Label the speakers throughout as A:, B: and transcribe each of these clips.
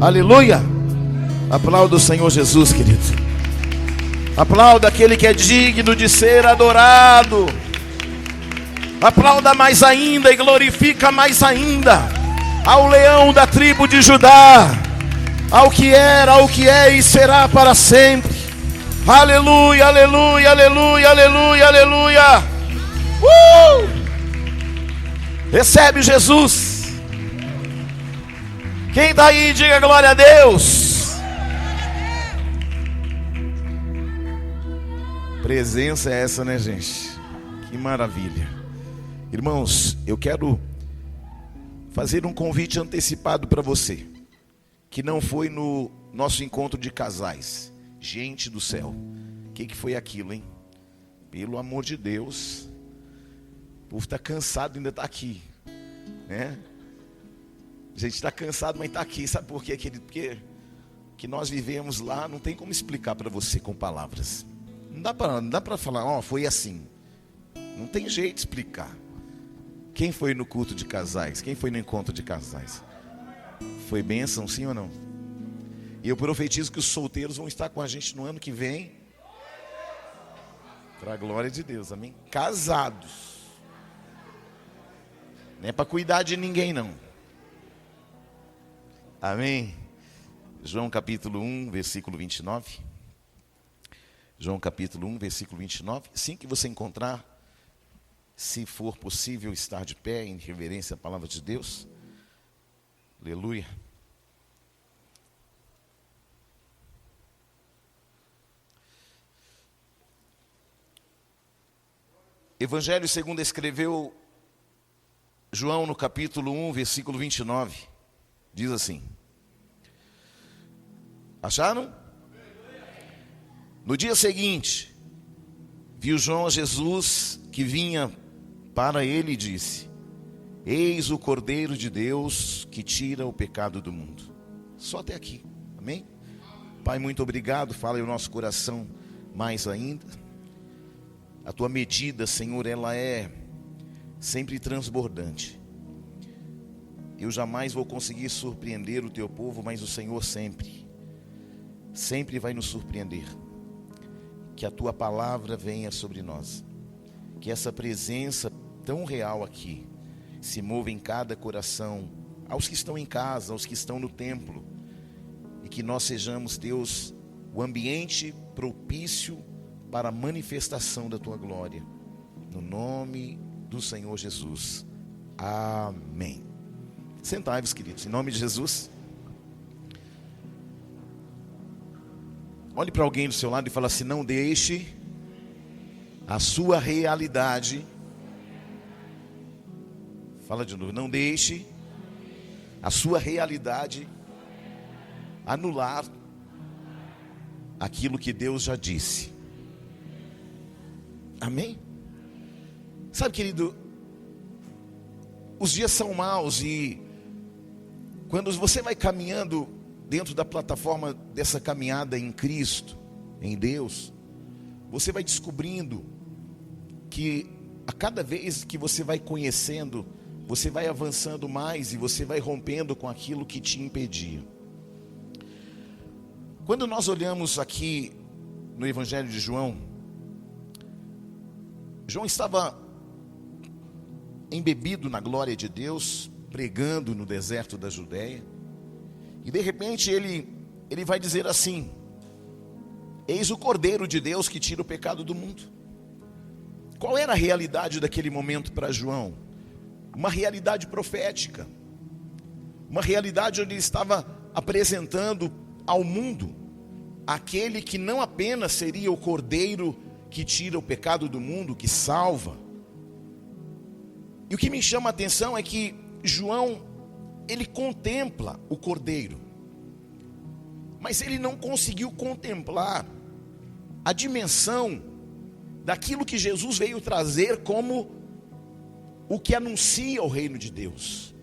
A: Aleluia. Aplauda o Senhor Jesus, querido. Aplauda aquele que é digno de ser adorado. Aplauda mais ainda e glorifica mais ainda ao leão da tribo de Judá, ao que era, ao que é e será para sempre. Aleluia, aleluia, aleluia, aleluia, aleluia. Recebe Jesus. Quem está aí, diga glória a Deus. Presença é essa, né, gente? Que maravilha. Irmãos, eu quero fazer um convite antecipado para você que não foi no nosso encontro de casais. Gente do céu, o que foi aquilo, hein? Pelo amor de Deus, o povo está cansado e ainda está aqui, né? A gente está cansado, mas está aqui. Sabe por quê, querido? Porque que nós vivemos lá não tem como explicar para você com palavras. Não dá para falar, ó, foi assim. Não tem jeito de explicar. Quem foi no culto de casais? Quem foi no encontro de casais? Foi bênção, sim ou não? E eu profetizo que os solteiros vão estar com a gente no ano que vem. Para a glória de Deus, amém? Casados. Não é para cuidar de ninguém, não. Amém? João capítulo 1, versículo 29. João capítulo 1, versículo 29. Assim que você encontrar, se for possível estar de pé em reverência à palavra de Deus. Aleluia. Evangelho segundo escreveu João no capítulo 1, versículo 29. Diz assim. Acharam? No dia seguinte, viu João a Jesus que vinha para ele e disse: Eis o Cordeiro de Deus que tira o pecado do mundo. Só até aqui, amém? Pai, muito obrigado, fala em nosso coração mais ainda. A tua medida, Senhor, ela é sempre transbordante. Eu jamais vou conseguir surpreender o teu povo, mas o Senhor sempre vai nos surpreender. Que a tua palavra venha sobre nós. Que essa presença tão real aqui se mova em cada coração, aos que estão em casa, aos que estão no templo. E que nós sejamos, Deus, o ambiente propício para a manifestação da tua glória. No nome do Senhor Jesus. Amém. Sentai-vos, queridos, em nome de Jesus. Olhe para alguém do seu lado e fala assim: não deixe a sua realidade. Fala de novo. Não deixe a sua realidade anular aquilo que Deus já disse. Amém? Sabe, querido, os dias são maus e quando você vai caminhando dentro da plataforma dessa caminhada em Cristo, em Deus, você vai descobrindo que a cada vez que você vai conhecendo, você vai avançando mais e você vai rompendo com aquilo que te impedia. Quando nós olhamos aqui no Evangelho de João, João estava embebido na glória de Deus, pregando no deserto da Judéia. E de repente ele vai dizer assim: eis o Cordeiro de Deus que tira o pecado do mundo. Qual era a realidade daquele momento para João? Uma realidade profética. Uma realidade onde ele estava apresentando ao mundo aquele que não apenas seria o Cordeiro que tira o pecado do mundo, que salva. E o que me chama a atenção é que João, ele contempla o Cordeiro, mas ele não conseguiu contemplar a dimensão daquilo que Jesus veio trazer como o que anuncia o reino de Deus.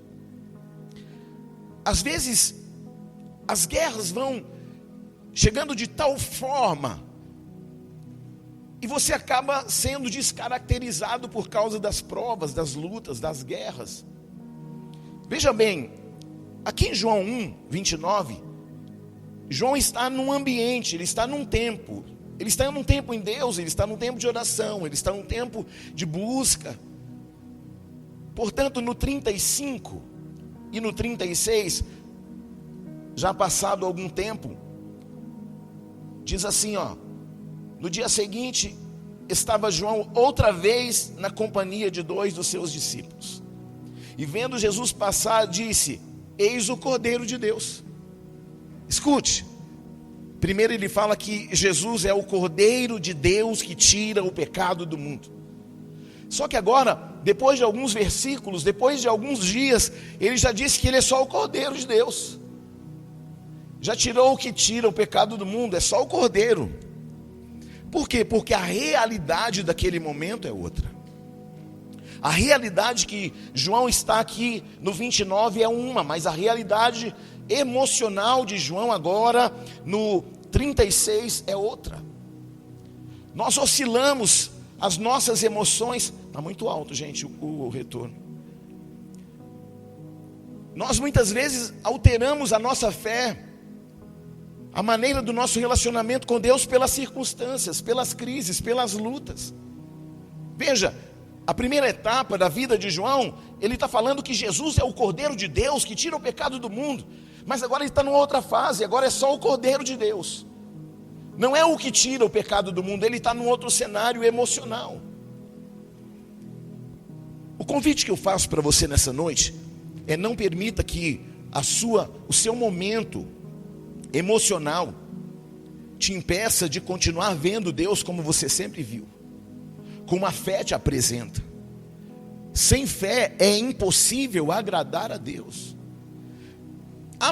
A: Às vezes, as guerras vão chegando de tal forma, e você acaba sendo descaracterizado por causa das provas, das lutas, das guerras. Veja bem, aqui em João 1, 29, João está num ambiente, ele está num tempo. Ele está num tempo em Deus, ele está num tempo de oração, ele está num tempo de busca. Portanto, no 35 e no 36, já passado algum tempo, diz assim, no dia seguinte, estava João outra vez na companhia de 2 dos seus discípulos. E vendo Jesus passar, disse: eis o Cordeiro de Deus. Escute, primeiro ele fala que Jesus é o Cordeiro de Deus que tira o pecado do mundo. Só que agora, depois de alguns versículos, depois de alguns dias, ele já disse que ele é só o Cordeiro de Deus. Já tirou o que tira o pecado do mundo, é só o Cordeiro. Por quê? Porque a realidade daquele momento é outra. A realidade que João está aqui no 29 é uma, mas a realidade emocional de João agora no 36 é outra. Nós oscilamos, as nossas emoções, está muito alto, gente, o retorno. Nós muitas vezes alteramos a nossa fé, a maneira do nosso relacionamento com Deus pelas circunstâncias, pelas crises, pelas lutas. Veja, a primeira etapa da vida de João, ele está falando que Jesus é o Cordeiro de Deus que tira o pecado do mundo. Mas agora ele está numa outra fase, agora é só o Cordeiro de Deus. Não é o que tira o pecado do mundo, ele está num outro cenário emocional. O convite que eu faço para você nessa noite é: não permita que o seu momento emocional te impeça de continuar vendo Deus como você sempre viu, como a fé te apresenta. Sem fé é impossível agradar a Deus.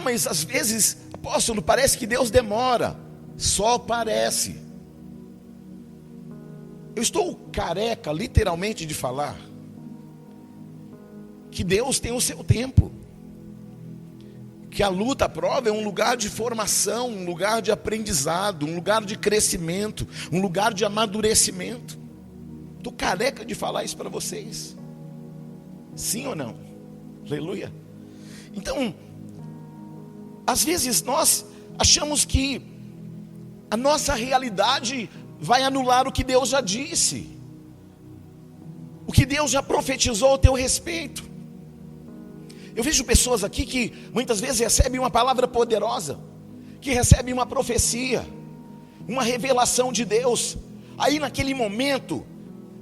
A: Mas às vezes, apóstolo, parece que Deus demora. Só parece. Eu estou careca, literalmente, de falar que Deus tem o seu tempo, que a luta, a prova é um lugar de formação, um lugar de aprendizado, um lugar de crescimento, um lugar de amadurecimento. Estou careca de falar isso para vocês. Sim ou não? Aleluia. Então, às vezes nós achamos que a nossa realidade vai anular o que Deus já disse, o que Deus já profetizou a teu respeito. Eu vejo pessoas aqui que muitas vezes recebem uma palavra poderosa, que recebem uma profecia, uma revelação de Deus. Aí naquele momento,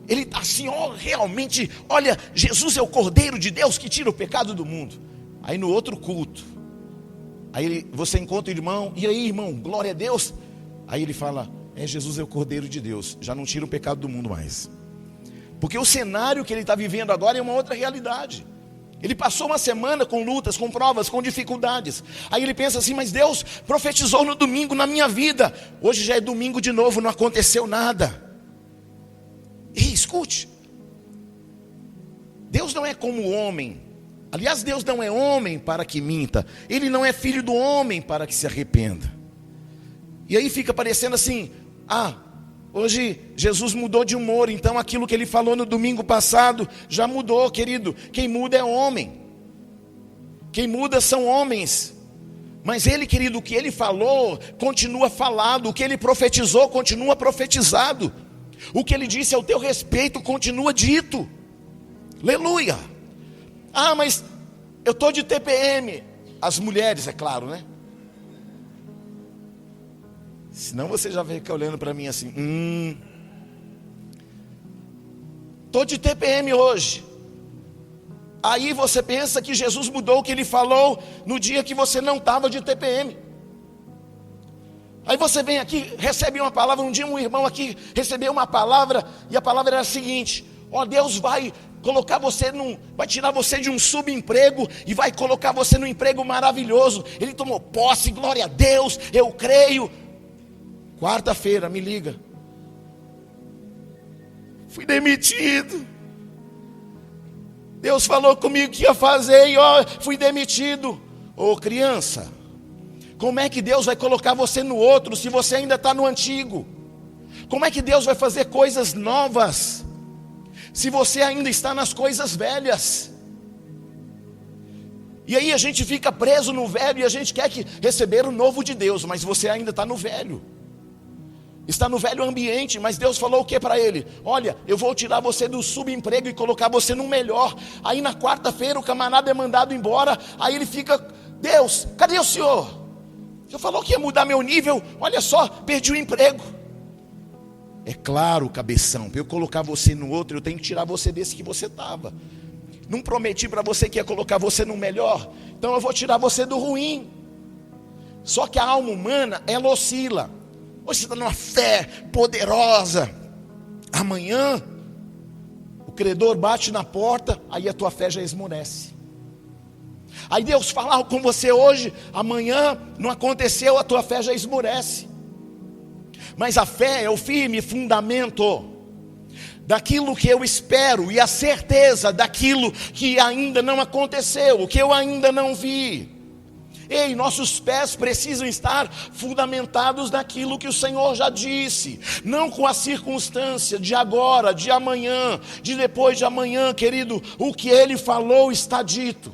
A: ele está assim, realmente, olha, Jesus é o Cordeiro de Deus que tira o pecado do mundo. Aí no outro culto, aí você encontra o irmão, e aí irmão, glória a Deus. Aí ele fala, Jesus é o Cordeiro de Deus, já não tira o pecado do mundo mais. Porque o cenário que ele está vivendo agora é uma outra realidade. Ele passou uma semana com lutas, com provas, com dificuldades. Aí ele pensa assim, mas Deus profetizou no domingo na minha vida. Hoje já é domingo de novo, não aconteceu nada. E escute, Deus não é como o homem. Aliás, Deus não é homem para que minta. Ele não é filho do homem para que se arrependa. E aí fica parecendo assim, hoje Jesus mudou de humor, então aquilo que ele falou no domingo passado já mudou, querido. Quem muda é homem. Quem muda são homens. Mas ele, querido, o que ele falou continua falado, o que ele profetizou continua profetizado. O que ele disse ao teu respeito continua dito. Aleluia. Mas eu estou de TPM. As mulheres, é claro, né? Senão você já fica olhando para mim assim, estou de TPM hoje. Aí você pensa que Jesus mudou o que ele falou no dia que você não estava de TPM. Aí você vem aqui, recebe uma palavra. Um dia um irmão aqui recebeu uma palavra, e a palavra era a seguinte: Deus vai colocar você vai tirar você de um subemprego e vai colocar você num emprego maravilhoso. Ele tomou posse, glória a Deus, eu creio. Quarta-feira me liga, fui demitido. Deus falou comigo que ia fazer e fui demitido. Criança, como é que Deus vai colocar você no outro se você ainda está no antigo? Como é que Deus vai fazer coisas novas se você ainda está nas coisas velhas? E aí a gente fica preso no velho e a gente quer receber o novo de Deus, mas você ainda está no velho. Está no velho ambiente, mas Deus falou o que para ele? Olha, eu vou tirar você do subemprego e colocar você no melhor. Aí na quarta-feira o camarada é mandado embora, aí ele fica, Deus, cadê o senhor? Você falou que ia mudar meu nível, olha só, perdi o emprego. É claro, cabeção, para eu colocar você no outro, eu tenho que tirar você desse que você estava. Não prometi para você que ia colocar você no melhor, então eu vou tirar você do ruim. Só que a alma humana, ela oscila. Hoje você está numa fé poderosa, amanhã o credor bate na porta, aí a tua fé já esmorece. Aí Deus fala com você hoje, amanhã não aconteceu, a tua fé já esmorece. Mas a fé é o firme fundamento daquilo que eu espero e a certeza daquilo que ainda não aconteceu, o que eu ainda não vi. Ei, nossos pés precisam estar fundamentados naquilo que o Senhor já disse, não com a circunstância de agora, de amanhã, de depois de amanhã, querido. O que Ele falou está dito.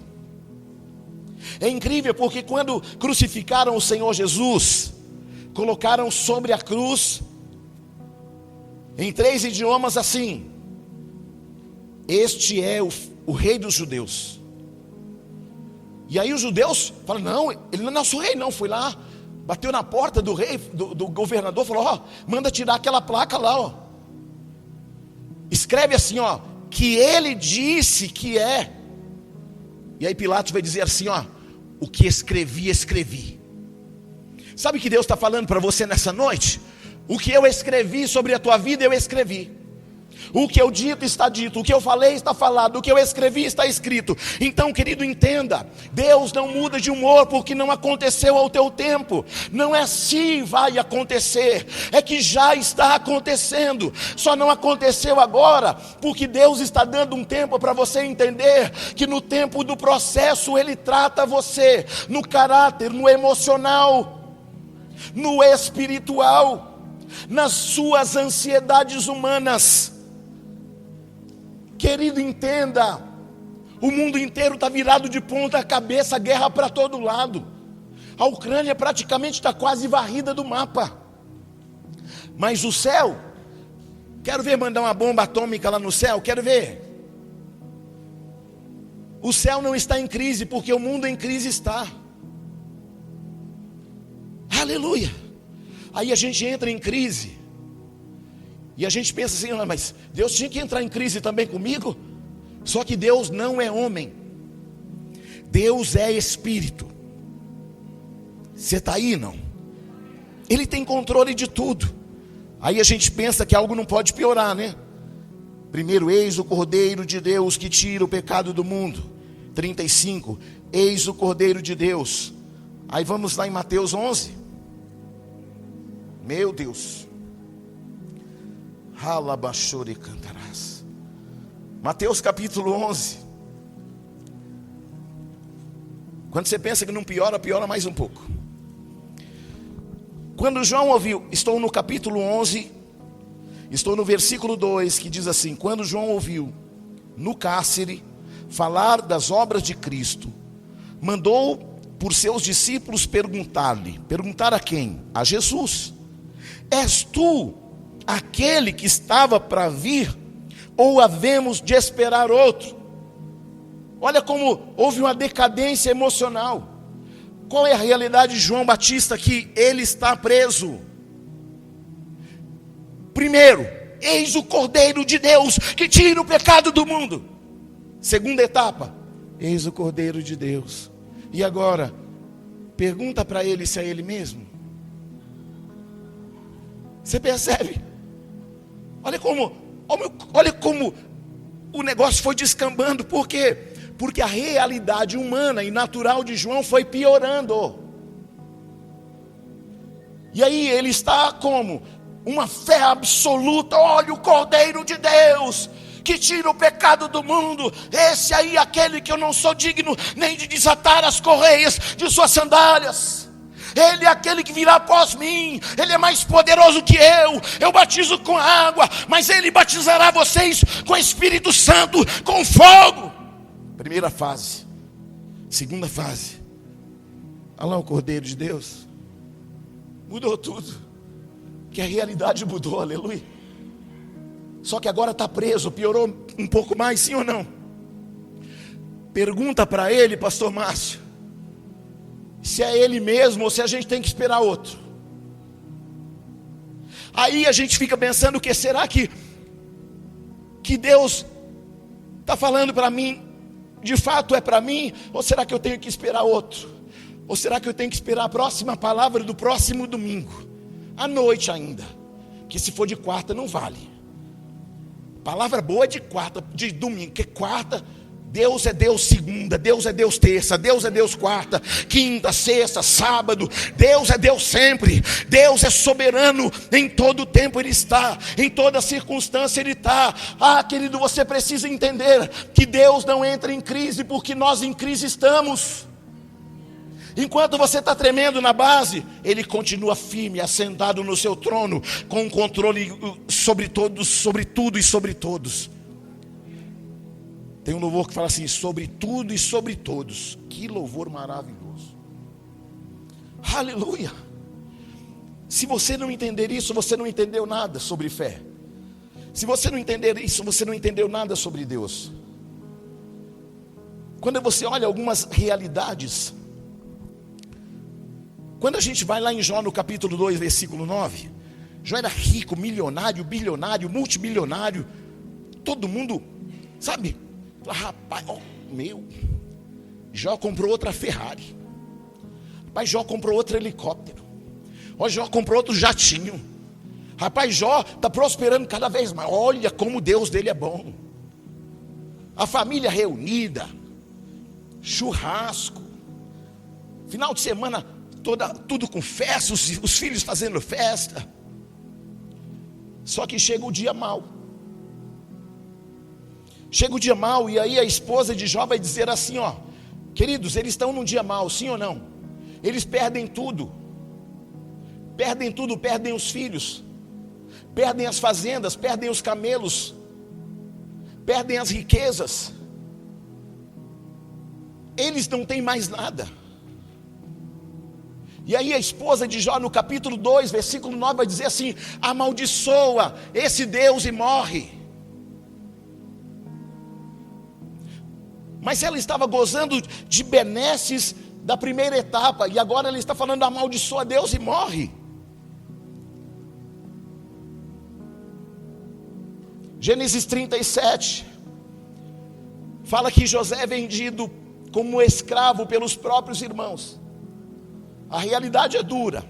A: É incrível porque quando crucificaram o Senhor Jesus, colocaram sobre a cruz, em 3 idiomas assim: este é o rei dos judeus. E aí os judeus falam, não, ele não é nosso rei não. Foi lá, bateu na porta do rei, do governador, falou, ó, manda tirar aquela placa lá, ó. Escreve assim, ó, que ele disse que é. E aí Pilatos vai dizer assim, ó, o que escrevi, escrevi. Sabe o que Deus está falando para você nessa noite? O que eu escrevi sobre a tua vida, eu escrevi. O que eu dito está dito, o que eu falei está falado, o que eu escrevi está escrito. Então, querido, entenda, Deus não muda de humor porque não aconteceu ao teu tempo. Não é se vai acontecer, é que já está acontecendo. Só não aconteceu agora porque Deus está dando um tempo para você entender que no tempo do processo Ele trata você no caráter, no emocional, no espiritual, nas suas ansiedades humanas. Querido, entenda, o mundo inteiro está virado de ponta cabeça, guerra para todo lado. A Ucrânia praticamente está quase varrida do mapa. Mas o céu, quero ver mandar uma bomba atômica lá no céu, quero ver. O céu não está em crise, porque o mundo em crise está. Aleluia. Aí a gente entra em crise. E a gente pensa assim, ah, mas Deus tinha que entrar em crise também comigo? Só que Deus não é homem. Deus é espírito. Você está aí, não? Ele tem controle de tudo. Aí a gente pensa que algo não pode piorar, né? Primeiro, eis o Cordeiro de Deus que tira o pecado do mundo. 35, eis o Cordeiro de Deus. Aí vamos lá em Mateus 11. Meu Deus. Halabashore cantarás. Mateus capítulo 11. Quando você pensa que não piora, piora mais um pouco. Quando João ouviu, estou no capítulo 11, estou no versículo 2, que diz assim: quando João ouviu no cárcere falar das obras de Cristo, mandou por seus discípulos perguntar-lhe. Perguntar a quem? A Jesus: és tu aquele que estava para vir, ou havemos de esperar outro? Olha como houve uma decadência emocional. Qual é a realidade de João Batista aqui? Ele está preso. Primeiro, eis o Cordeiro de Deus que tira o pecado do mundo. Segunda etapa, eis o Cordeiro de Deus. E agora, pergunta para ele se é ele mesmo. Você percebe? Olha como o negócio foi descambando. Por quê? Porque a realidade humana e natural de João foi piorando. E aí ele está como? Uma fé absoluta. Olha o Cordeiro de Deus que tira o pecado do mundo. Esse aí, aquele que eu não sou digno nem de desatar as correias de suas sandálias. Ele é aquele que virá após mim. Ele é mais poderoso que eu batizo com água, mas Ele batizará vocês com o Espírito Santo, com fogo. Primeira fase. Segunda fase. Olha lá o Cordeiro de Deus. Mudou tudo. Que a realidade mudou, aleluia. Só que agora está preso, piorou um pouco mais, sim ou não? Pergunta para ele, pastor Márcio, se é ele mesmo ou se a gente tem que esperar outro. Aí a gente fica pensando, que será que Deus está falando para mim, de fato é para mim, ou será que eu tenho que esperar outro? Ou será que eu tenho que esperar a próxima palavra do próximo domingo, à noite ainda? Porque se for de quarta não vale. Palavra boa é de quarta, de domingo, que quarta, Deus é Deus segunda, Deus é Deus terça, Deus é Deus quarta, quinta, sexta, sábado, Deus é Deus sempre, Deus é soberano, em todo tempo Ele está, em toda circunstância Ele está. Ah, querido, você precisa entender que Deus não entra em crise, porque nós em crise estamos. Enquanto você está tremendo na base, Ele continua firme, assentado no seu trono, com controle sobre todos, sobre tudo e sobre todos. Tem um louvor que fala assim, sobre tudo e sobre todos. Que louvor maravilhoso. Aleluia. Se você não entender isso, você não entendeu nada sobre fé. Se você não entender isso, você não entendeu nada sobre Deus. Quando você olha algumas realidades, quando a gente vai lá em Jó no capítulo 2, versículo 9, Jó era rico, milionário, bilionário, multimilionário, todo mundo, sabe? Rapaz, Jó comprou outra Ferrari. Rapaz, Jó comprou outro helicóptero. Jó comprou outro jatinho. Rapaz, Jó está prosperando cada vez mais. Olha como o Deus dele é bom. A família reunida, churrasco, final de semana tudo com festa, os filhos fazendo festa. Só que chega o dia mau. Chega o dia mau, e aí a esposa de Jó vai dizer assim, ó, queridos, eles estão num dia mau, sim ou não? Eles perdem tudo, perdem os filhos, perdem as fazendas, perdem os camelos, perdem as riquezas, eles não têm mais nada. E aí a esposa de Jó no capítulo 2, versículo 9 vai dizer assim, amaldiçoa esse Deus e morre. Mas ela estava gozando de benesses da primeira etapa, e agora ela está falando, amaldiçoa Deus e morre. Gênesis 37 fala que José é vendido como escravo pelos próprios irmãos. A realidade é dura.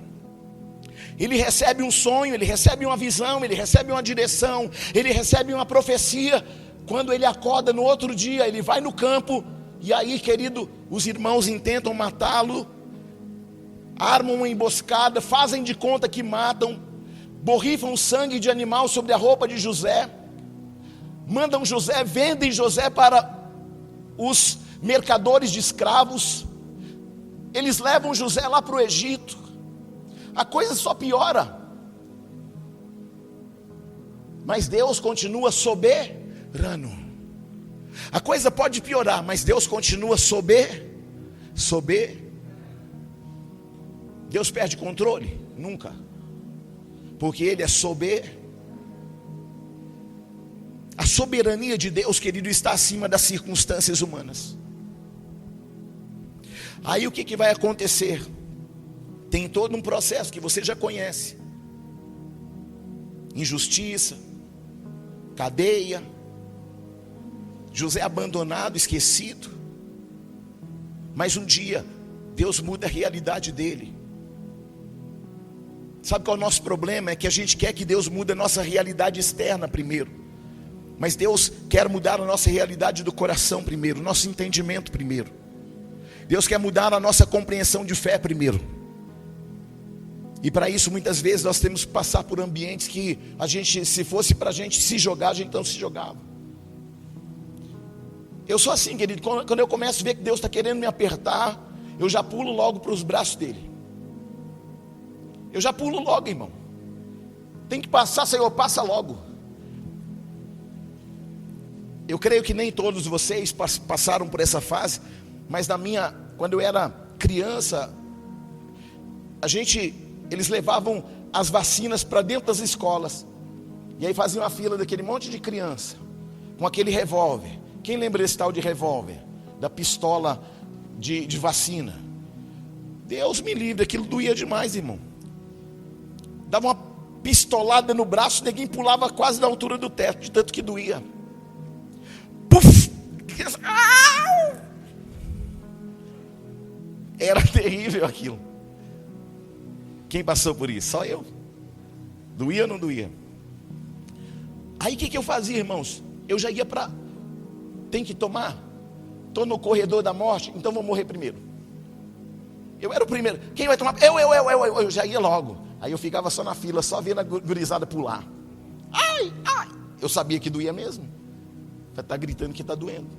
A: Ele recebe um sonho, ele recebe uma visão, ele recebe uma direção, ele recebe uma profecia. Quando ele acorda no outro dia, ele vai no campo, e aí, querido, os irmãos intentam matá-lo, armam uma emboscada, fazem de conta que matam, borrifam sangue de animal sobre a roupa de José, mandam José, vendem José para os mercadores de escravos, eles levam José lá para o Egito, a coisa só piora, mas Deus continua soberano. A coisa pode piorar, mas Deus continua soberano. Deus perde controle? Nunca, porque Ele é soberano. A soberania de Deus, querido, está acima das circunstâncias humanas. Aí o que vai acontecer? Tem todo um processo que você já conhece: injustiça, cadeia, José abandonado, esquecido. Mas um dia Deus muda a realidade dele. Sabe qual é o nosso problema? É que a gente quer que Deus mude a nossa realidade externa primeiro, mas Deus quer mudar a nossa realidade do coração primeiro, o nosso entendimento primeiro. Deus quer mudar a nossa compreensão de fé primeiro. E para isso muitas vezes nós temos que passar por ambientes que a gente, se fosse para a gente se jogar, a gente não se jogava. Eu sou assim, querido, quando eu começo a ver que Deus está querendo me apertar, eu já pulo logo para os braços dele. Eu já pulo logo, irmão. Tem que passar, Senhor, passa logo. Eu creio que nem todos vocês passaram por essa fase, Mas quando eu era criança, eles levavam as vacinas para dentro das escolas. E aí faziam a fila daquele monte de criança, com aquele revólver. Quem lembra desse tal de revólver? Da pistola de vacina. Deus me livre, aquilo doía demais, irmão. Dava uma pistolada no braço, ninguém pulava quase da altura do teto, de tanto que doía. Puf! Era terrível aquilo. Quem passou por isso? Só eu. Doía ou não doía? Aí o que eu fazia, irmãos? Eu já ia para... Tem que tomar? Estou no corredor da morte, então vou morrer primeiro. Eu era o primeiro. Quem vai tomar? Eu já ia logo. Aí eu ficava só na fila, só vendo a gurizada pular. Ai, ai. Eu sabia que doía mesmo. Está gritando que está doendo.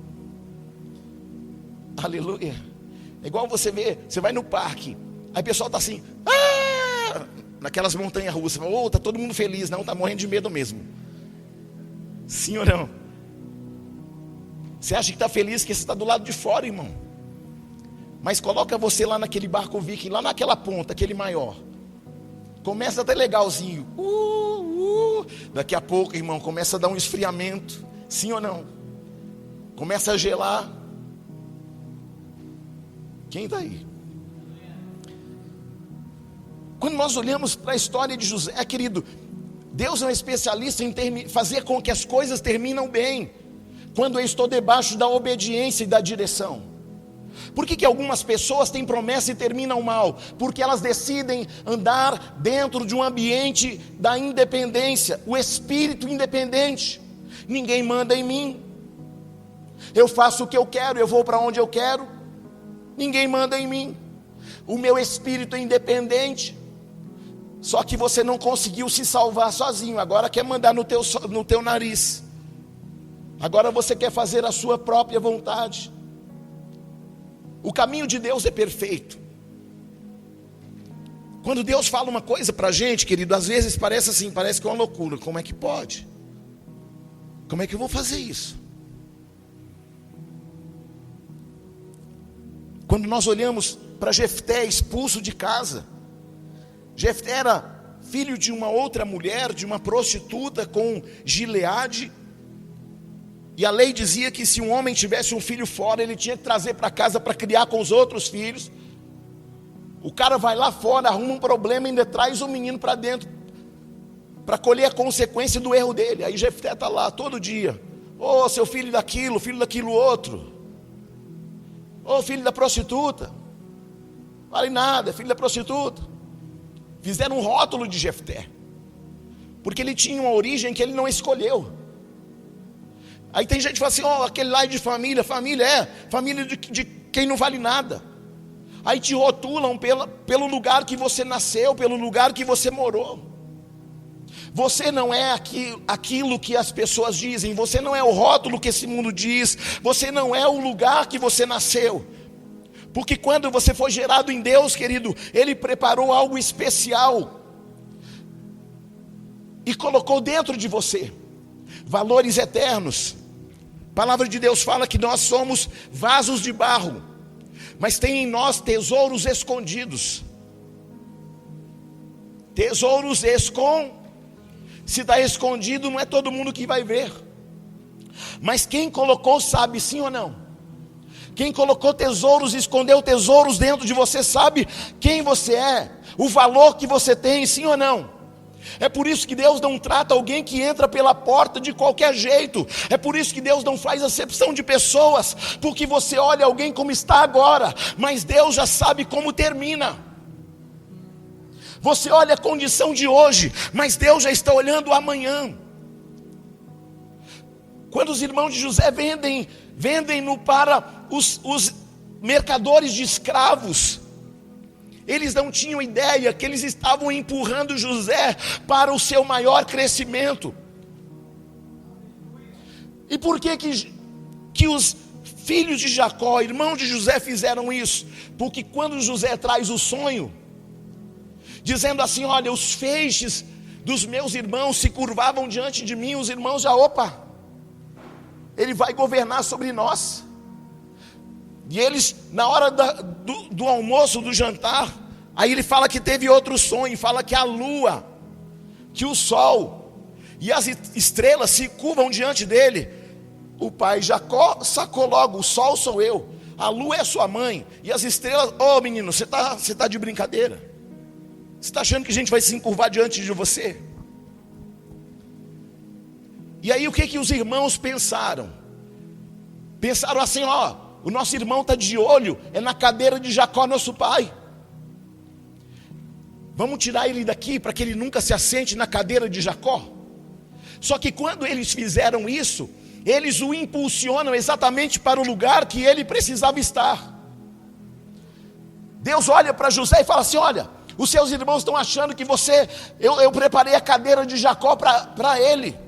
A: Aleluia. É igual você vê, você vai no parque, aí o pessoal está assim, naquelas montanhas russas, está todo mundo feliz, não, está morrendo de medo mesmo. Sim ou não? Você acha que está feliz porque você está do lado de fora, irmão. Mas coloca você lá naquele barco viking, lá naquela ponta, aquele maior. Começa até legalzinho. Daqui a pouco, irmão, começa a dar um esfriamento. Sim ou não? Começa a gelar. Quem está aí? Quando nós olhamos para a história de José, querido, Deus é um especialista em fazer com que as coisas terminam bem, quando eu estou debaixo da obediência e da direção. Por que algumas pessoas têm promessa e terminam mal? Porque elas decidem andar dentro de um ambiente da independência, o espírito independente. Ninguém manda em mim, eu faço o que eu quero, eu vou para onde eu quero. Ninguém manda em mim. O meu espírito é independente. Só que você não conseguiu se salvar sozinho. Agora quer mandar no teu nariz. Agora você quer fazer a sua própria vontade. O caminho de Deus é perfeito. Quando Deus fala uma coisa para a gente, querido, às vezes parece assim, parece que é uma loucura. Como é que pode? Como é que eu vou fazer isso? Quando nós olhamos para Jefté expulso de casa, Jefté era filho de uma outra mulher, de uma prostituta com Gileade, e a lei dizia que se um homem tivesse um filho fora, ele tinha que trazer para casa para criar com os outros filhos. O cara vai lá fora, arruma um problema e ainda traz o menino para dentro, para colher a consequência do erro dele. Aí Jefté está lá todo dia, seu filho daquilo outro. Filho da prostituta, vale nada, filho da prostituta. Fizeram um rótulo de Jefté, porque ele tinha uma origem que ele não escolheu. Aí tem gente que fala assim, aquele lá é de família de quem não vale nada. Aí te rotulam pelo lugar que você nasceu, pelo lugar que você morou. Você não é aquilo que as pessoas dizem, você não é o rótulo que esse mundo diz, você não é o lugar que você nasceu. Porque quando você foi gerado em Deus, querido, Ele preparou algo especial e colocou dentro de você valores eternos. A palavra de Deus fala que nós somos vasos de barro, mas tem em nós tesouros escondidos. Tesouros escondidos. Se está escondido, não é todo mundo que vai ver. Mas quem colocou sabe, sim ou não? Quem colocou tesouros, escondeu tesouros dentro de você, sabe quem você é, o valor que você tem, sim ou não? É por isso que Deus não trata alguém que entra pela porta de qualquer jeito. É por isso que Deus não faz acepção de pessoas, porque você olha alguém como está agora, mas Deus já sabe como termina. Você olha a condição de hoje, mas Deus já está olhando o amanhã. Quando os irmãos de José vendem-no para os mercadores de escravos, eles não tinham ideia que eles estavam empurrando José para o seu maior crescimento. E por que os filhos de Jacó, irmãos de José, fizeram isso? Porque quando José traz o sonho, dizendo assim, olha, os feixes dos meus irmãos se curvavam diante de mim, os irmãos já, ele vai governar sobre nós. E eles, na hora do almoço, do jantar, aí ele fala que teve outro sonho, fala que a lua, que o sol e as estrelas se curvam diante dele. O pai Jacó sacou logo: o sol sou eu, a lua é sua mãe, e as estrelas, ô menino, você tá de brincadeira? Você está achando que a gente vai se encurvar diante de você? E aí o que os irmãos pensaram? Pensaram assim: ó, o nosso irmão está de olho, é na cadeira de Jacó, nosso pai. Vamos tirar ele daqui para que ele nunca se assente na cadeira de Jacó. Só que quando eles fizeram isso, eles o impulsionam exatamente para o lugar que ele precisava estar. Deus olha para José e fala assim: olha, os seus irmãos estão achando que eu preparei a cadeira de Jacó para ele,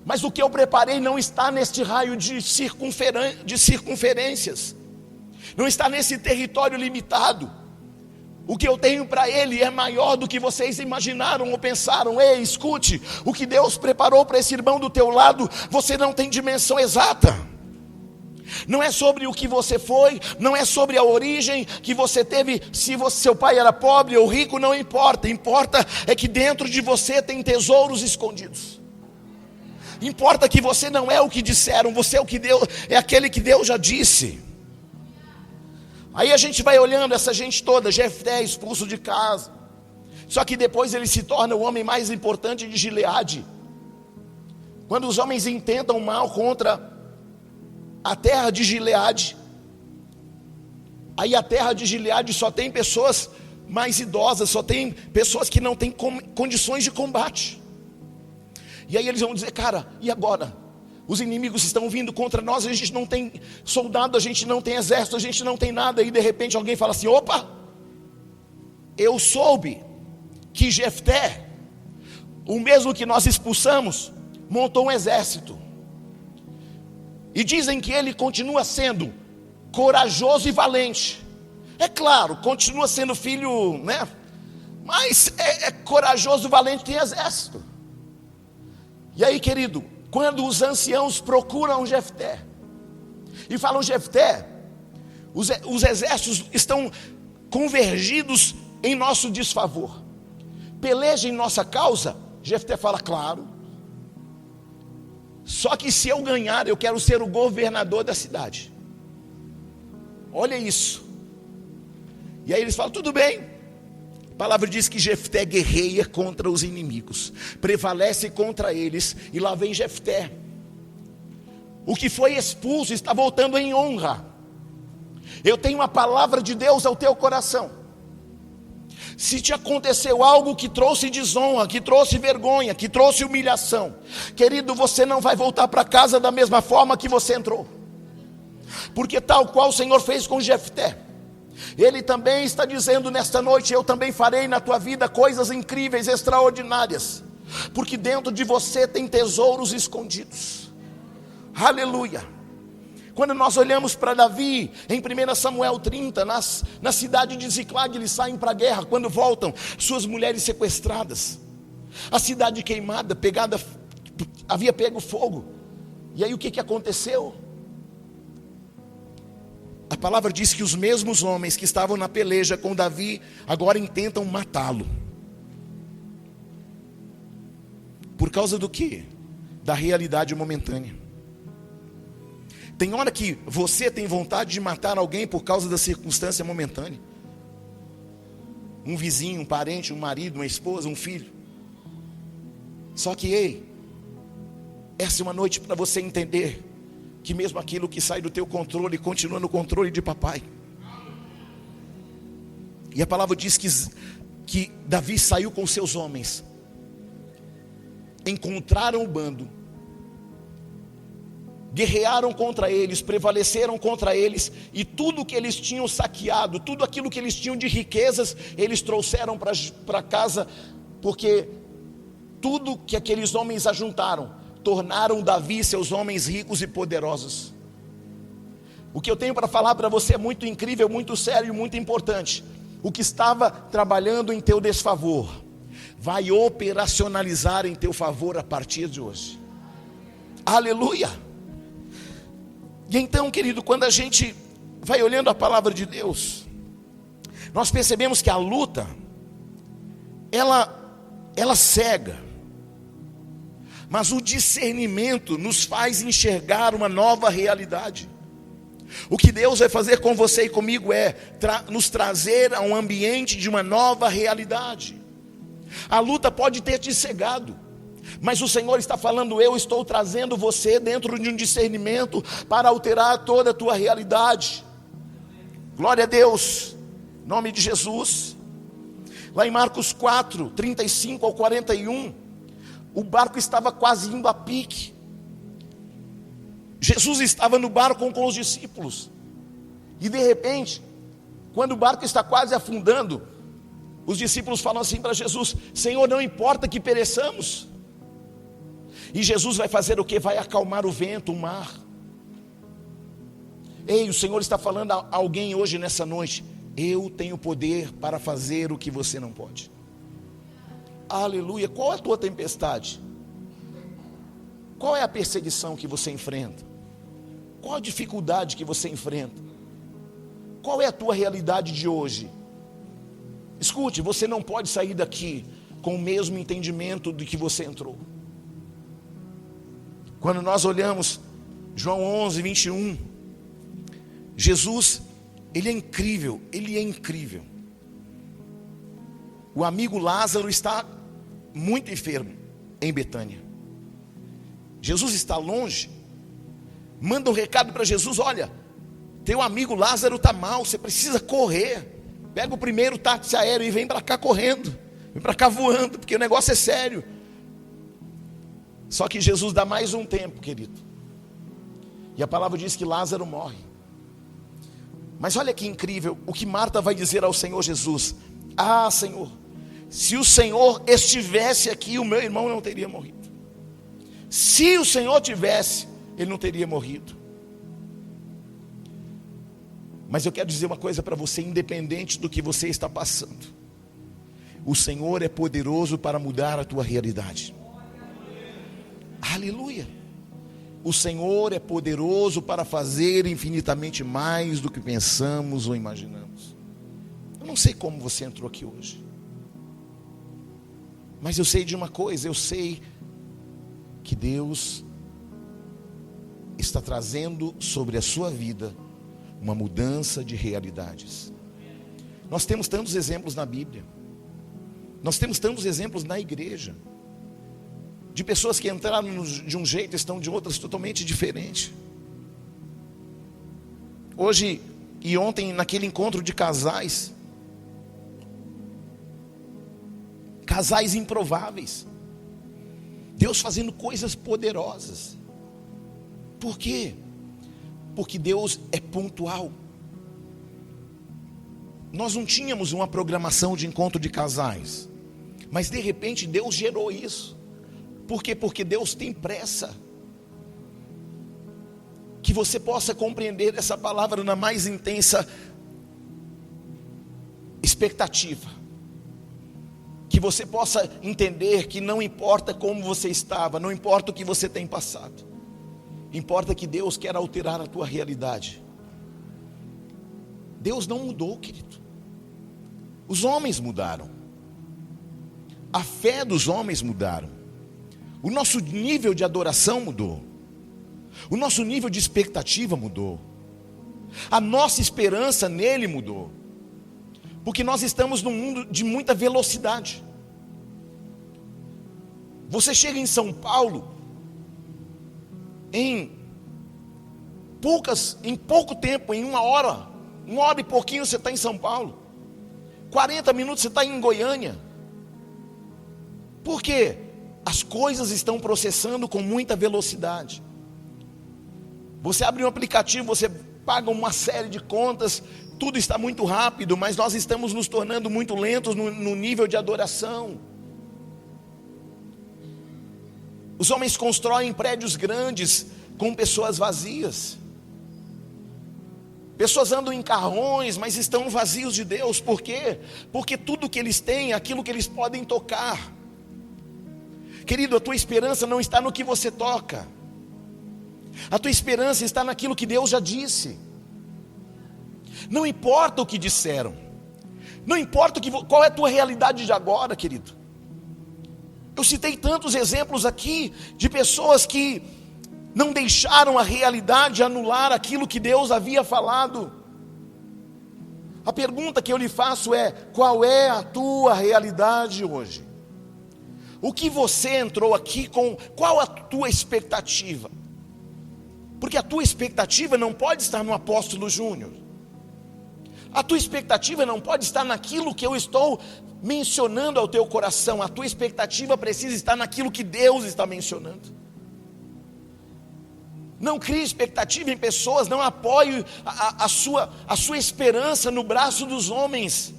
A: mas o que eu preparei não está neste raio de circunferências, não está nesse território limitado. O que eu tenho para ele é maior do que vocês imaginaram ou pensaram. Ei, escute, o que Deus preparou para esse irmão do teu lado, você não tem dimensão exata. Não é sobre o que você foi, não é sobre a origem que você teve, se seu pai era pobre ou rico, não importa. Importa é que dentro de você tem tesouros escondidos. Importa que você não é o que disseram, você é o que Deus, é aquele que Deus já disse. Aí a gente vai olhando essa gente toda, Jefté expulso de casa, só que depois ele se torna o homem mais importante de Gileade. Quando os homens intentam mal contra a terra de Gileade, aí a terra de Gileade só tem pessoas mais idosas, só tem pessoas que não têm condições de combate. E aí eles vão dizer: cara, e agora? Os inimigos estão vindo contra nós, a gente não tem soldado, a gente não tem exército, a gente não tem nada. E de repente alguém fala assim: opa, eu soube que Jefté, o mesmo que nós expulsamos, montou um exército. E dizem que ele continua sendo corajoso e valente. É claro, continua sendo filho, né? Mas é corajoso, valente, tem exército. E aí, querido, quando os anciãos procuram Jefté e falam: Jefté, os exércitos estão convergidos em nosso desfavor, peleja em nossa causa. Jefté fala: claro, só que se eu ganhar, eu quero ser o governador da cidade. Olha isso. E aí eles falam: tudo bem. A palavra diz que Jefté guerreia contra os inimigos, prevalece contra eles, e lá vem Jefté. O que foi expulso está voltando em honra. Eu tenho a palavra de Deus ao teu coração. Se te aconteceu algo que trouxe desonra, que trouxe vergonha, que trouxe humilhação, querido, você não vai voltar para casa da mesma forma que você entrou, porque tal qual o Senhor fez com Jefté, Ele também está dizendo nesta noite: eu também farei na tua vida coisas incríveis, extraordinárias, porque dentro de você tem tesouros escondidos. Aleluia. Quando nós olhamos para Davi, em 1 Samuel 30, na cidade de Ziclag, eles saem para a guerra. Quando voltam, suas mulheres sequestradas, a cidade queimada, pegada, havia pego fogo. E aí o que aconteceu? A palavra diz que os mesmos homens que estavam na peleja com Davi, agora intentam matá-lo. Por causa do quê? Da realidade momentânea. Tem hora que você tem vontade de matar alguém por causa da circunstância momentânea. Um vizinho, um parente, um marido, uma esposa, um filho. Só que, ei, essa é uma noite para você entender que mesmo aquilo que sai do teu controle continua no controle de papai. E a palavra diz que Davi saiu com seus homens, encontraram o bando, guerrearam contra eles, prevaleceram contra eles, e tudo que eles tinham saqueado, tudo aquilo que eles tinham de riquezas, eles trouxeram para casa, porque tudo que aqueles homens ajuntaram, tornaram Davi seus homens ricos e poderosos. O que eu tenho para falar para você é muito incrível, muito sério e muito importante. O que estava trabalhando em teu desfavor, vai operacionalizar em teu favor a partir de hoje. Aleluia. E então, querido, quando a gente vai olhando a palavra de Deus, nós percebemos que a luta, ela cega, mas o discernimento nos faz enxergar uma nova realidade. O que Deus vai fazer com você e comigo é nos trazer a um ambiente de uma nova realidade. A luta pode ter te cegado, mas o Senhor está falando: eu estou trazendo você dentro de um discernimento para alterar toda a tua realidade. Glória a Deus, em nome de Jesus. Lá em Marcos 4, 35 ao 41, o barco estava quase indo a pique. Jesus estava no barco com os discípulos, e de repente, quando o barco está quase afundando, os discípulos falam assim para Jesus: Senhor, não importa que pereçamos. E Jesus vai fazer o que? Vai acalmar o vento, o mar. Ei, o Senhor está falando a alguém hoje nessa noite: eu tenho poder para fazer o que você não pode. Aleluia. Qual é a tua tempestade? Qual é a perseguição que você enfrenta? Qual a dificuldade que você enfrenta? Qual é a tua realidade de hoje? Escute, você não pode sair daqui com o mesmo entendimento do que você entrou. Quando nós olhamos João 11, 21, Jesus, ele é incrível, ele é incrível. O amigo Lázaro está muito enfermo em Betânia. Jesus está longe, manda um recado para Jesus: olha, teu amigo Lázaro está mal, você precisa correr. Pega o primeiro táxi aéreo e vem para cá correndo, vem para cá voando, porque o negócio é sério. Só que Jesus dá mais um tempo, querido, e a palavra diz que Lázaro morre. Mas olha que incrível, o que Marta vai dizer ao Senhor Jesus: ah, Senhor, se o Senhor estivesse aqui, o meu irmão não teria morrido. Se o Senhor tivesse, ele não teria morrido. Mas eu quero dizer uma coisa para você: independente do que você está passando, o Senhor é poderoso para mudar a tua realidade. Aleluia. O Senhor é poderoso para fazer infinitamente mais do que pensamos ou imaginamos. Eu não sei como você entrou aqui hoje, mas eu sei de uma coisa: eu sei que Deus está trazendo sobre a sua vida uma mudança de realidades. Nós temos tantos exemplos na Bíblia, nós temos tantos exemplos na igreja, de pessoas que entraram de um jeito e estão de outras totalmente diferentes. Hoje e ontem, naquele encontro de casais improváveis, Deus fazendo coisas poderosas. Por quê? Porque Deus é pontual. Nós não tínhamos uma programação de encontro de casais, mas de repente Deus gerou isso. Por quê? Porque Deus tem pressa. Que você possa compreender essa palavra na mais intensa expectativa. Que você possa entender que não importa como você estava, não importa o que você tem passado, importa que Deus quer alterar a tua realidade. Deus não mudou, querido. Os homens mudaram. A fé dos homens mudaram. O nosso nível de adoração mudou. O nosso nível de expectativa mudou. A nossa esperança nele mudou. Porque nós estamos num mundo de muita velocidade. Você chega em São Paulo, em pouco tempo, em uma hora e pouquinho você está em São Paulo. 40 minutos você está em Goiânia. Por quê? As coisas estão processando com muita velocidade. Você abre um aplicativo, você paga uma série de contas, tudo está muito rápido, mas nós estamos nos tornando muito lentos no nível de adoração. Os homens constroem prédios grandes com pessoas vazias. Pessoas andam em carrões, mas estão vazios de Deus. Por quê? Porque tudo que eles têm é aquilo que eles podem tocar. Querido, a tua esperança não está no que você toca. A tua esperança está naquilo que Deus já disse. Não importa o que disseram. Não importa qual é a tua realidade de agora, querido. Eu citei tantos exemplos aqui de pessoas que não deixaram a realidade anular aquilo que Deus havia falado. A pergunta que eu lhe faço é: qual é a tua realidade hoje? O que você entrou aqui com, qual a tua expectativa? Porque a tua expectativa não pode estar no apóstolo Júnior. A tua expectativa não pode estar naquilo que eu estou mencionando ao teu coração. A tua expectativa precisa estar naquilo que Deus está mencionando. Não crie expectativa em pessoas, não apoie a sua esperança no braço dos homens.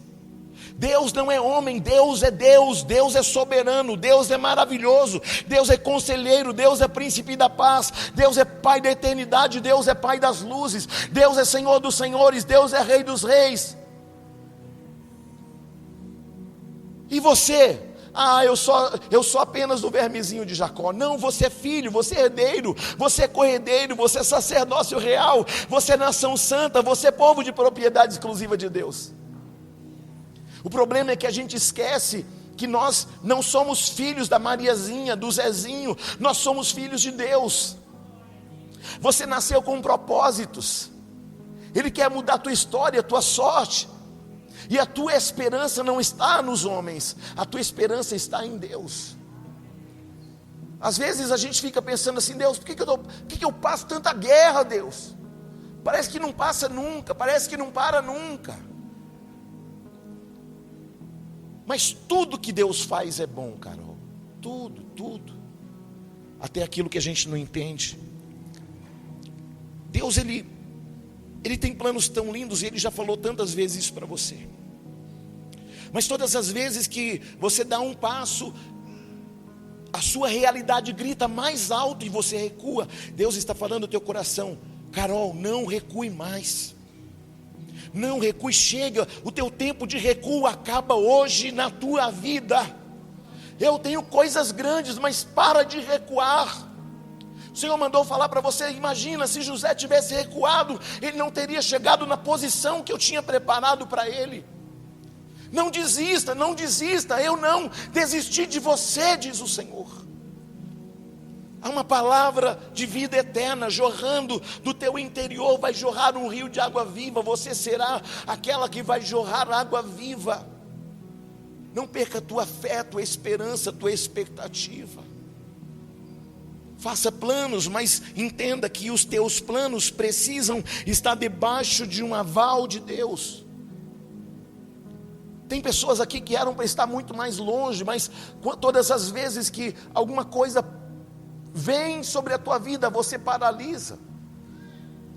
A: Deus não é homem, Deus é Deus, Deus é soberano, Deus é maravilhoso, Deus é conselheiro, Deus é príncipe da paz, Deus é Pai da eternidade, Deus é Pai das luzes, Deus é Senhor dos senhores, Deus é Rei dos reis. E você? Eu sou apenas o vermezinho de Jacó. Não, você é filho, você é herdeiro, você é corredeiro, você é sacerdócio real, você é nação santa, você é povo de propriedade exclusiva de Deus. O problema é que a gente esquece que nós não somos filhos da Mariazinha, do Zezinho, nós somos filhos de Deus. Você nasceu com propósitos. Ele quer mudar a tua história, a tua sorte. E a tua esperança não está nos homens, a tua esperança está em Deus. Às vezes a gente fica pensando assim: Deus, por que eu passo tanta guerra, Deus? Parece que não passa nunca, parece que não para nunca. Mas tudo que Deus faz é bom, Carol. Tudo. Até aquilo que a gente não entende. Deus, Ele tem planos tão lindos, e Ele já falou tantas vezes isso para você. Mas todas as vezes que você dá um passo, a sua realidade grita mais alto e você recua. Deus está falando no teu coração: Carol, não recue mais. Não recue, chega, o teu tempo de recuo acaba hoje na tua vida. Eu tenho coisas grandes, mas para de recuar. O Senhor mandou falar para você: imagina, se José tivesse recuado, ele não teria chegado na posição que eu tinha preparado para ele. Não desista, eu não desisti de você, diz o Senhor. Há uma palavra de vida eterna jorrando do teu interior, vai jorrar um rio de água viva, você será aquela que vai jorrar água viva. Não perca a tua fé, a tua esperança, a tua expectativa. Faça planos, mas entenda que os teus planos precisam estar debaixo de um aval de Deus. Tem pessoas aqui que eram para estar muito mais longe, mas todas as vezes que alguma coisa vem sobre a tua vida, você paralisa.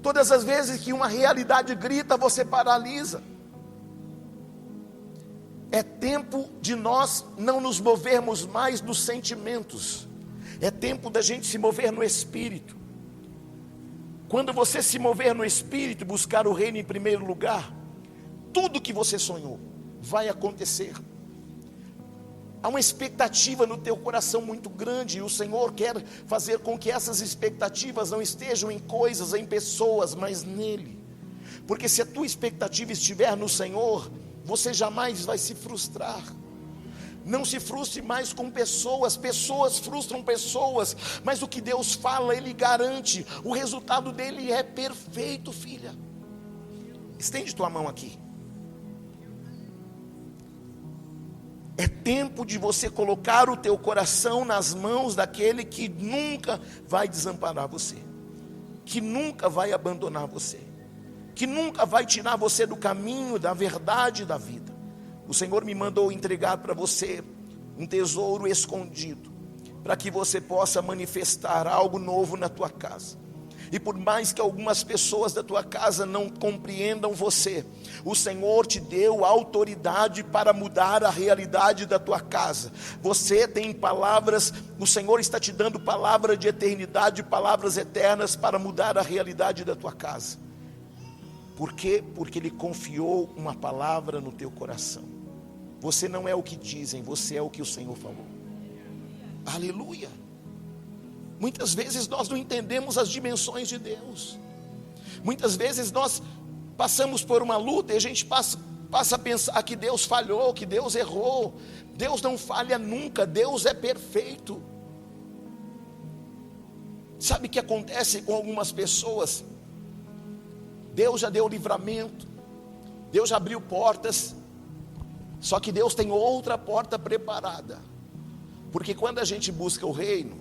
A: Todas as vezes que uma realidade grita, você paralisa. É tempo de nós não nos movermos mais nos sentimentos. É tempo da gente se mover no Espírito. Quando você se mover no Espírito, buscar o reino em primeiro lugar, tudo que você sonhou vai acontecer. Há uma expectativa no teu coração muito grande, e o Senhor quer fazer com que essas expectativas não estejam em coisas, em pessoas, mas nele. Porque se a tua expectativa estiver no Senhor, você jamais vai se frustrar. Não se frustre mais com pessoas frustram pessoas, mas o que Deus fala, Ele garante, o resultado dele é perfeito, filha. Estende tua mão aqui. É tempo de você colocar o teu coração nas mãos daquele que nunca vai desamparar você, que nunca vai abandonar você, que nunca vai tirar você do caminho, da verdade, da vida. O Senhor me mandou entregar para você um tesouro escondido, para que você possa manifestar algo novo na tua casa. E por mais que algumas pessoas da tua casa não compreendam você, o Senhor te deu autoridade para mudar a realidade da tua casa. Você tem palavras, o Senhor está te dando palavra de eternidade, palavras eternas para mudar a realidade da tua casa. Por quê? Porque Ele confiou uma palavra no teu coração. Você não é o que dizem, você é o que o Senhor falou. Aleluia. Muitas vezes nós não entendemos as dimensões de Deus. Muitas vezes nós passamos por uma luta e a gente passa a pensar que Deus falhou, que Deus errou. Deus não falha nunca, Deus é perfeito. Sabe o que acontece com algumas pessoas? Deus já deu livramento, Deus já abriu portas, só que Deus tem outra porta preparada. Porque quando a gente busca o reino,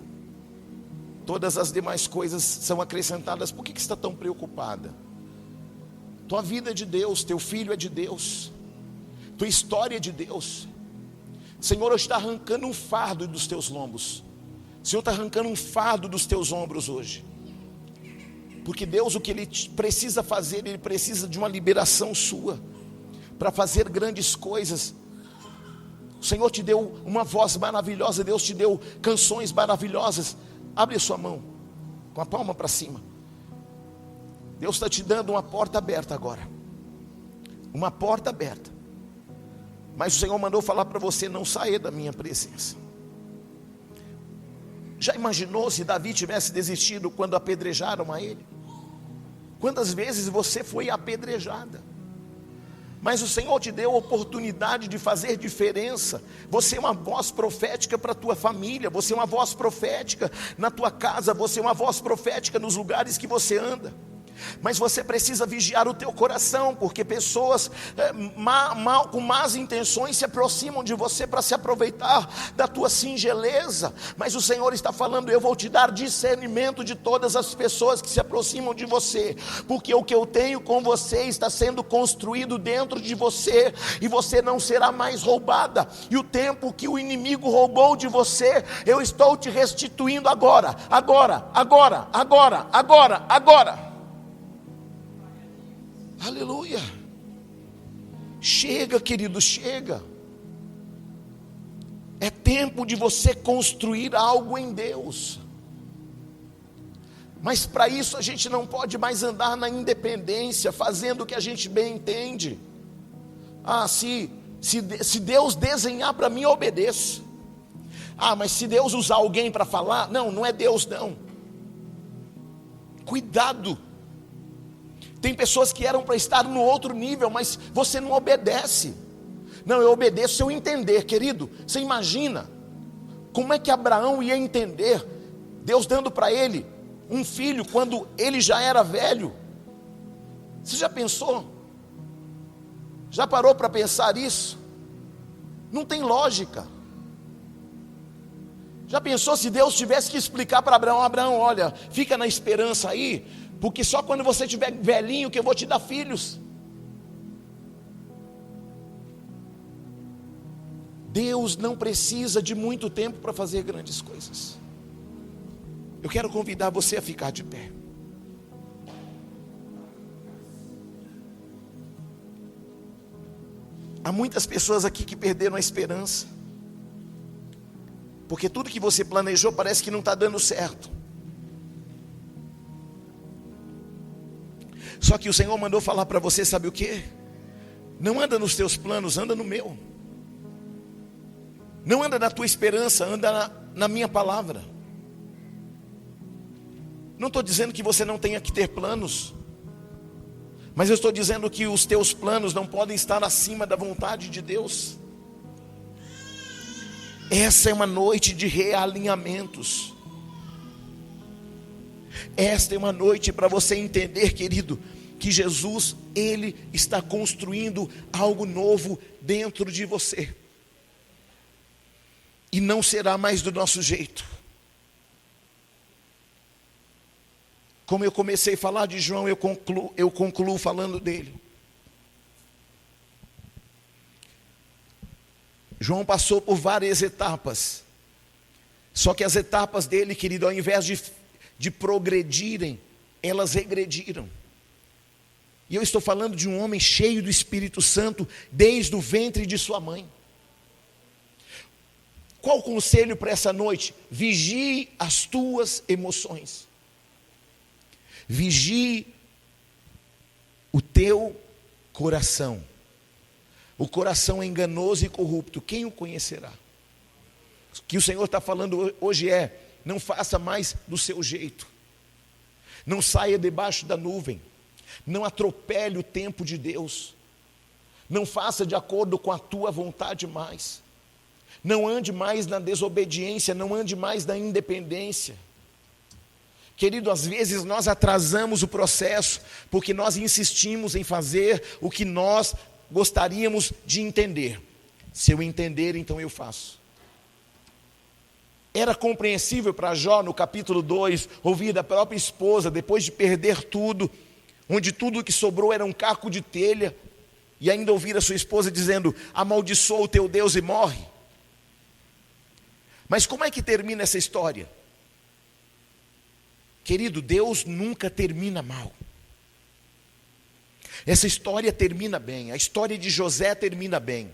A: todas as demais coisas são acrescentadas. Por que você está tão preocupada? Tua vida é de Deus, teu filho é de Deus, tua história é de Deus. O Senhor hoje está arrancando um fardo dos teus lombos. O Senhor está arrancando um fardo dos teus ombros hoje. Porque Deus, o que Ele precisa fazer, Ele precisa de uma liberação sua, para fazer grandes coisas. O Senhor te deu uma voz maravilhosa, Deus te deu canções maravilhosas. Abre a sua mão, com a palma para cima. Deus está te dando uma porta aberta agora. Uma porta aberta. Mas o Senhor mandou falar para você: não saia da minha presença. Já imaginou se Davi tivesse desistido quando apedrejaram a ele? Quantas vezes você foi apedrejada? Mas o Senhor te deu a oportunidade de fazer diferença. Você é uma voz profética para a tua família. Você é uma voz profética na tua casa. Você é uma voz profética nos lugares que você anda. Mas você precisa vigiar o teu coração, porque pessoas com más intenções se aproximam de você para se aproveitar da tua singeleza. Mas o Senhor está falando: eu vou te dar discernimento de todas as pessoas que se aproximam de você, porque o que eu tenho com você está sendo construído dentro de você, e você não será mais roubada. E o tempo que o inimigo roubou de você, eu estou te restituindo agora. Aleluia. Chega, querido, chega. É tempo de você construir algo em Deus. Mas para isso a gente não pode mais andar na independência, fazendo o que a gente bem entende. Se Deus desenhar para mim, eu obedeço. Mas se Deus usar alguém para falar, não é Deus não. Cuidado. Tem pessoas que eram para estar no outro nível, mas você não obedece. Não, eu obedeço se eu entender, querido. Você imagina como é que Abraão ia entender Deus dando para ele um filho quando ele já era velho? Você já pensou? Já parou para pensar isso? Não tem lógica. Já pensou se Deus tivesse que explicar para Abraão: Abraão, olha, fica na esperança aí, porque só quando você estiver velhinho que eu vou te dar filhos. Deus não precisa de muito tempo para fazer grandes coisas. Eu quero convidar você a ficar de pé. Há muitas pessoas aqui que perderam a esperança, porque tudo que você planejou parece que não está dando certo. Só que o Senhor mandou falar para você, sabe o que? Não anda nos teus planos, anda no meu. Não anda na tua esperança, anda na minha palavra. Não estou dizendo que você não tenha que ter planos, mas eu estou dizendo que os teus planos não podem estar acima da vontade de Deus. Essa é uma noite de realinhamentos. Esta é uma noite para você entender, querido, que Jesus, Ele está construindo algo novo dentro de você. E não será mais do nosso jeito. Como eu comecei a falar de João, eu concluo falando dele. João passou por várias etapas. Só que as etapas dele, querido, ao invés de progredirem, elas regrediram. E eu estou falando de um homem cheio do Espírito Santo desde o ventre de sua mãe. Qual o conselho para essa noite? Vigie as tuas emoções. Vigie o teu coração. O coração é enganoso e corrupto, quem o conhecerá? O que o Senhor está falando hoje é: não faça mais do seu jeito. Não saia debaixo da nuvem. Não atropele o tempo de Deus. Não faça de acordo com a tua vontade mais. Não ande mais na desobediência, não ande mais na independência. Querido, às vezes nós atrasamos o processo, porque nós insistimos em fazer o que nós gostaríamos de entender. Se eu entender, então eu faço. Era compreensível para Jó, no capítulo 2, ouvir da própria esposa, depois de perder tudo, onde tudo que sobrou era um caco de telha, e ainda ouvir a sua esposa dizendo: amaldiçoa o teu Deus e morre. Mas como é que termina essa história? Querido, Deus nunca termina mal. Essa história termina bem. A história de José termina bem.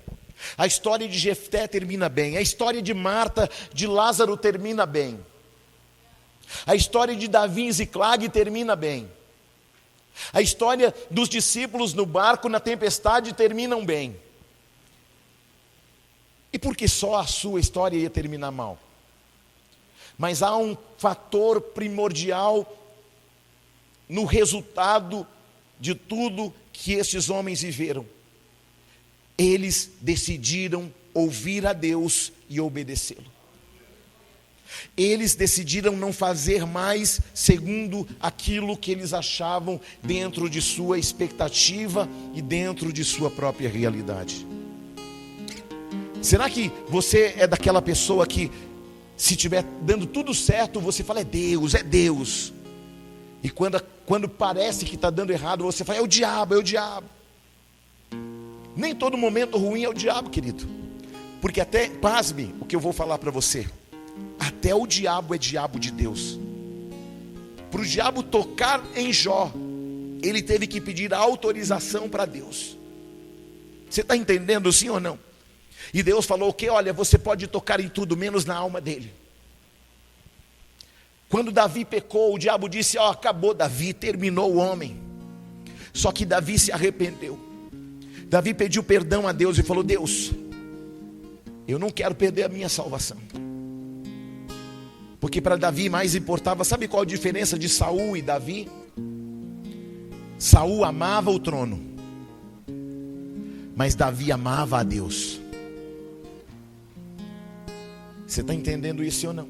A: A história de Jefté termina bem. A história de Marta, de Lázaro termina bem. A história de Davi e Ziclag termina bem. A história dos discípulos no barco na tempestade terminam bem. E por que só a sua história ia terminar mal? Mas há um fator primordial no resultado de tudo que esses homens viveram. Eles decidiram ouvir a Deus e obedecê-lo. Eles decidiram não fazer mais segundo aquilo que eles achavam dentro de sua expectativa e dentro de sua própria realidade. Será que você é daquela pessoa que, se estiver dando tudo certo, você fala: é Deus, é Deus. E quando parece que está dando errado, você fala: é o diabo, é o diabo. Nem todo momento ruim é o diabo, querido. Porque até, pasme o que eu vou falar para você, até o diabo é diabo de Deus. Para o diabo tocar em Jó, ele teve que pedir autorização para Deus. Você está entendendo, sim ou não? E Deus falou que, olha, você pode tocar em tudo, menos na alma dele. Quando Davi pecou, o diabo disse: ó, acabou Davi, terminou o homem. Só que Davi se arrependeu. Davi pediu perdão a Deus e falou: Deus, eu não quero perder a minha salvação. Porque para Davi mais importava, sabe qual a diferença de Saul e Davi? Saul amava o trono, mas Davi amava a Deus. Você está entendendo isso ou não?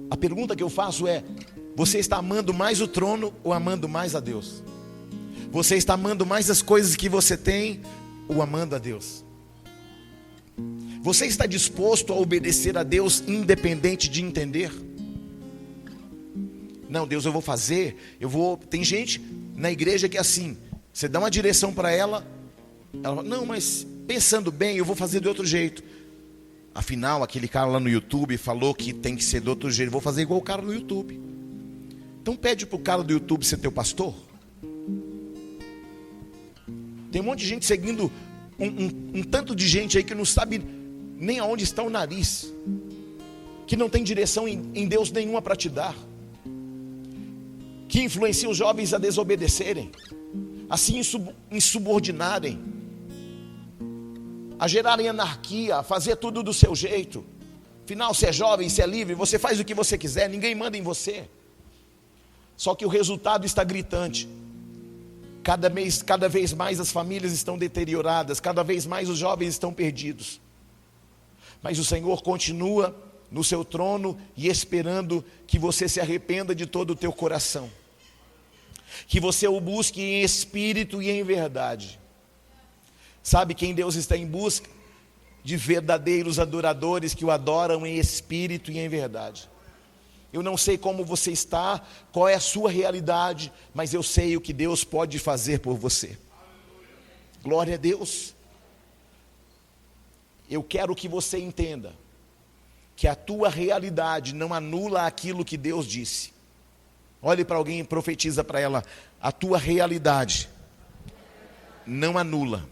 A: A pergunta que eu faço é: você está amando mais o trono ou amando mais a Deus? Você está amando mais as coisas que você tem ou amando a Deus? Você está disposto a obedecer a Deus independente de entender? Não, Deus, eu vou fazer, tem gente na igreja que é assim, você dá uma direção para ela fala: não, mas pensando bem, eu vou fazer de outro jeito. Afinal, aquele cara lá no YouTube falou que tem que ser de outro jeito, eu vou fazer igual o cara no YouTube. Então pede para o cara do YouTube ser teu pastor. Tem um monte de gente seguindo um tanto de gente aí que não sabe nem aonde está o nariz, que não tem direção em Deus nenhuma para te dar, que influencia os jovens a desobedecerem, a se insubordinarem, a gerarem anarquia, a fazer tudo do seu jeito. Afinal, você é jovem, você é livre, você faz o que você quiser, ninguém manda em você. Só que o resultado está gritante. Cada vez mais as famílias estão deterioradas, cada vez mais os jovens estão perdidos. Mas o Senhor continua no seu trono e esperando que você se arrependa de todo o teu coração, que você o busque em espírito e em verdade. Sabe quem Deus está em busca? De verdadeiros adoradores que o adoram em espírito e em verdade. Eu não sei como você está, qual é a sua realidade, mas eu sei o que Deus pode fazer por você. Glória a Deus. Eu quero que você entenda que a tua realidade não anula aquilo que Deus disse. Olhe para alguém e profetiza para ela: a tua realidade não anula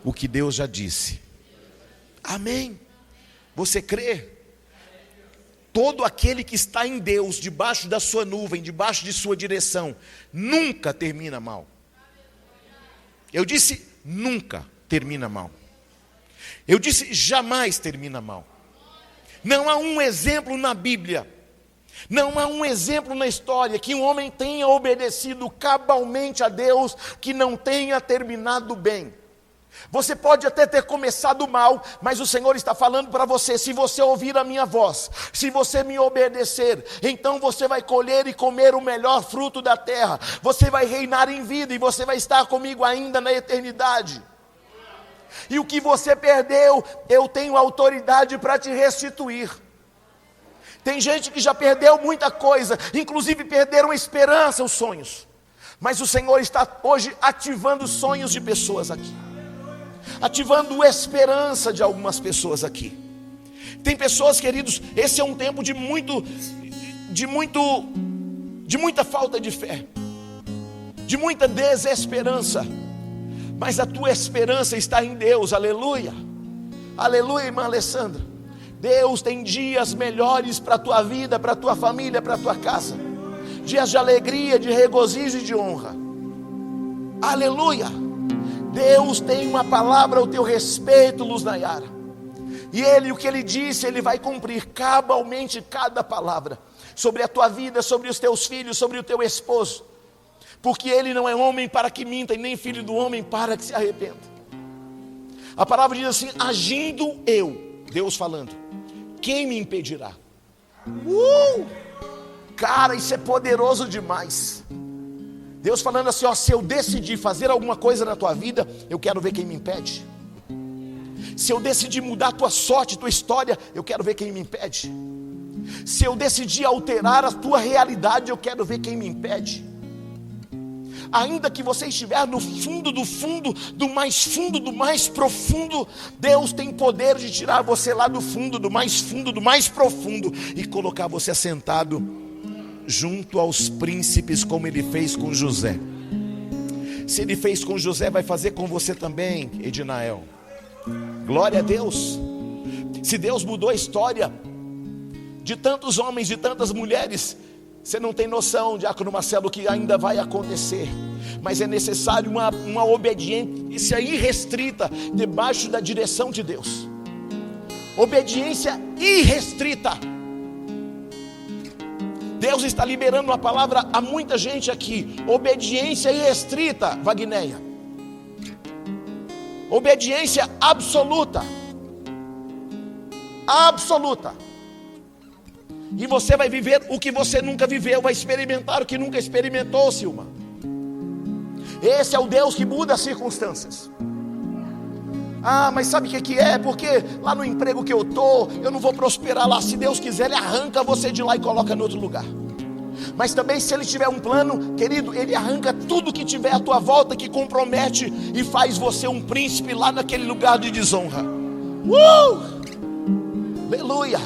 A: o que Deus já disse. Amém? Você crê? Todo aquele que está em Deus, debaixo da sua nuvem, debaixo de sua direção, nunca termina mal. Eu disse nunca termina mal. Eu disse jamais termina mal. Não há um exemplo na Bíblia Não há um exemplo na história que um homem tenha obedecido cabalmente a Deus que não tenha terminado bem. Você pode até ter começado mal, mas o Senhor está falando para você: se você ouvir a minha voz, se você me obedecer, então você vai colher e comer o melhor fruto da terra. Você vai reinar em vida e você vai estar comigo ainda na eternidade. E o que você perdeu, eu tenho autoridade para te restituir. Tem gente que já perdeu muita coisa, inclusive perderam a esperança, os sonhos. Mas o Senhor está hoje ativando sonhos de pessoas aqui, ativando a esperança de algumas pessoas aqui. Tem pessoas, queridos, esse é um tempo de muita falta de fé, de muita desesperança. Mas a tua esperança está em Deus, aleluia. Aleluia, irmã Alessandra. Deus tem dias melhores para a tua vida, para a tua família, para a tua casa. Dias de alegria, de regozijo e de honra. Aleluia. Deus tem uma palavra ao teu respeito, Luz Nayara. E Ele, o que Ele disse, Ele vai cumprir cabalmente cada palavra. Sobre a tua vida, sobre os teus filhos, sobre o teu esposo. Porque Ele não é homem para que minta, e nem filho do homem para que se arrependa. A palavra diz assim: agindo eu, Deus falando, quem me impedirá? Cara, isso é poderoso demais. Deus falando assim, ó, se eu decidir fazer alguma coisa na tua vida, eu quero ver quem me impede. Se eu decidir mudar a tua sorte, tua história, eu quero ver quem me impede. Se eu decidir alterar a tua realidade, eu quero ver quem me impede. Ainda que você estiver no fundo do fundo, do mais profundo, Deus tem poder de tirar você lá do fundo, do mais profundo, e colocar você assentado junto aos príncipes, como Ele fez com José. Se Ele fez com José, vai fazer com você também, Edinael. Glória a Deus. Se Deus mudou a história de tantos homens, de tantas mulheres, você não tem noção, Diácono Marcelo, que ainda vai acontecer. Mas é necessário uma obediência irrestrita debaixo da direção de Deus. Obediência irrestrita. Deus está liberando uma palavra a muita gente aqui. Obediência irrestrita, Wagneia. Obediência absoluta. Absoluta. E você vai viver o que você nunca viveu, vai experimentar o que nunca experimentou, Silma. Esse é o Deus que muda as circunstâncias. Ah, mas sabe o que é? Porque lá no emprego que eu estou, eu não vou prosperar lá. Se Deus quiser, Ele arranca você de lá e coloca em outro lugar. Mas também, se Ele tiver um plano, querido, Ele arranca tudo que tiver à tua volta, que compromete, e faz você um príncipe lá naquele lugar de desonra. Aleluia.